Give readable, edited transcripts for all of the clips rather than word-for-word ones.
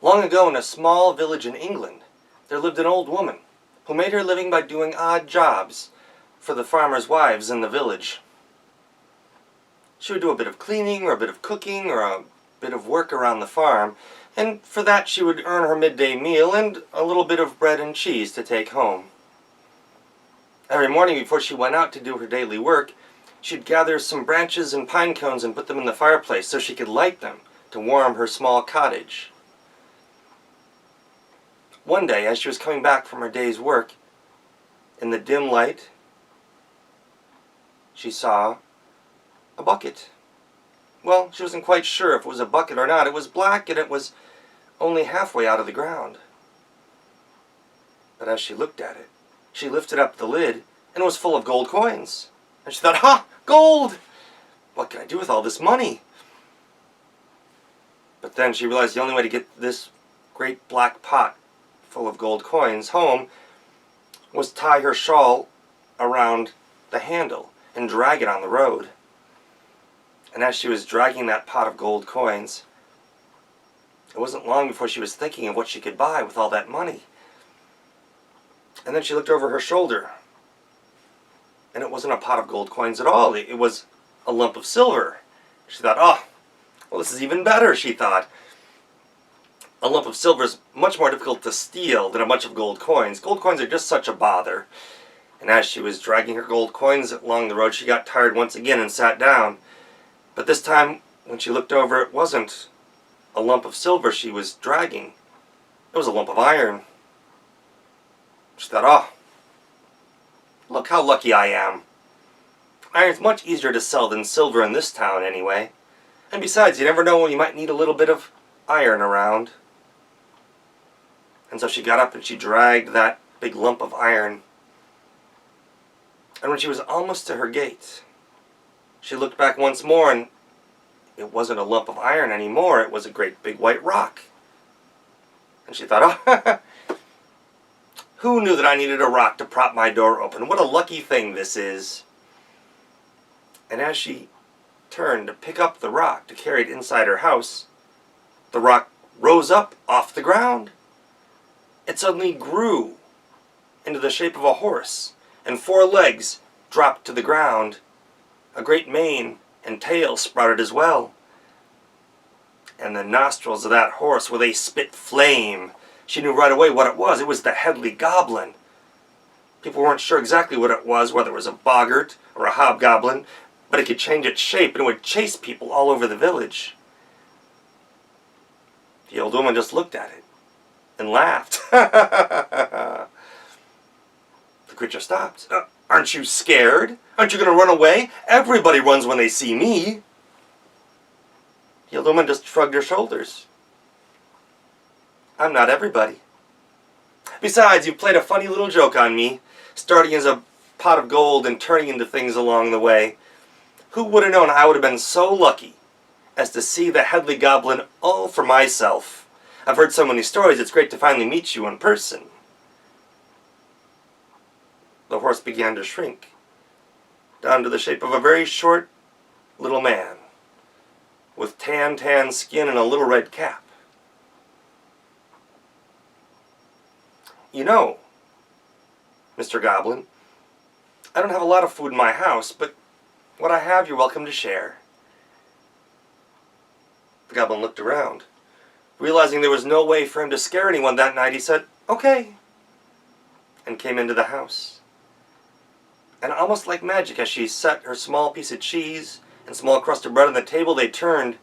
Long ago, in a small village in England, there lived an old woman who made her living by doing odd jobs for the farmers' wives in the village. She would do a bit of cleaning or a bit of cooking or a bit of work around the farm, and for that she would earn her midday meal and a little bit of bread and cheese to take home. Every morning before she went out to do her daily work, she'd gather some branches and pine cones and put them in the fireplace so she could light them to warm her small cottage. One day, as she was coming back from her day's work, in the dim light, she saw a bucket. Well, she wasn't quite sure if it was a bucket or not. It was black and it was only halfway out of the ground. But as she looked at it, she lifted up the lid and it was full of gold coins. And she thought, "Ha! Gold! What can I do with all this money?" But then she realized the only way to get this great black pot full of gold coins home was tie her shawl around the handle and drag it on the road. And as she was dragging that pot of gold coins, it wasn't long before she was thinking of what she could buy with all that money. And then she looked over her shoulder, and it wasn't a pot of gold coins at all. It was a lump of silver. She thought, "Oh, well, this is even better," she thought. A lump of silver is much more difficult to steal than a bunch of gold coins. Gold coins are just such a bother. And as she was dragging her gold coins along the road, she got tired once again and sat down. But this time, when she looked over, it wasn't a lump of silver she was dragging. It was a lump of iron. She thought, "Oh, look how lucky I am. Iron's much easier to sell than silver in this town anyway. And besides, you never know when you might need a little bit of iron around." And so she got up and she dragged that big lump of iron. And when she was almost to her gate, she looked back once more and it wasn't a lump of iron anymore. It was a great big white rock. And she thought, "Oh, who knew that I needed a rock to prop my door open? What a lucky thing this is." And as she turned to pick up the rock to carry it inside her house, the rock rose up off the ground. It suddenly grew into the shape of a horse, and 4 legs dropped to the ground. A great mane and tail sprouted as well. And the nostrils of that horse, well, they spit flame. She knew right away what it was. It was the Hedley Goblin. People weren't sure exactly what it was, whether it was a boggart or a hobgoblin, but it could change its shape and it would chase people all over the village. The old woman just looked at it and laughed. The creature stopped. "Aren't you scared? Aren't you going to run away? Everybody runs when they see me." The old woman just shrugged her shoulders. "I'm not everybody. Besides, you've played a funny little joke on me, starting as a pot of gold and turning into things along the way. Who would have known I would have been so lucky as to see the Hedley Goblin all for myself? I've heard so many stories, it's great to finally meet you in person." The horse began to shrink down to the shape of a very short little man with tan skin and a little red cap. "You know, Mr. Goblin, I don't have a lot of food in my house, but what I have you're welcome to share." The goblin looked around. Realizing there was no way for him to scare anyone that night, he said, "Okay," and came into the house. And almost like magic, as she set her small piece of cheese and small crust of bread on the table, they turned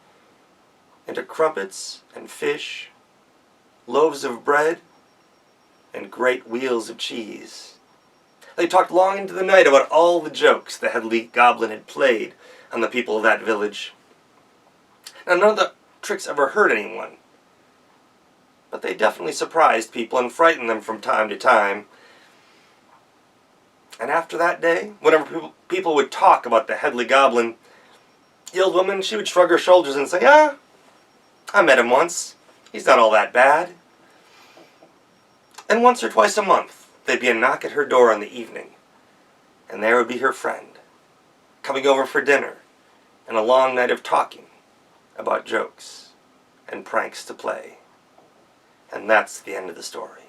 into crumpets and fish, loaves of bread, and great wheels of cheese. They talked long into the night about all the jokes the Hedley Goblin had played on the people of that village. Now, none of the tricks ever hurt anyone, but they definitely surprised people and frightened them from time to time. And after that day, whenever people would talk about the Hedley Goblin, the old woman, she would shrug her shoulders and say, "Ah, I met him once. He's not all that bad." And once or twice a month, there'd be a knock at her door in the evening, and there would be her friend, coming over for dinner, and a long night of talking about jokes and pranks to play. And that's the end of the story.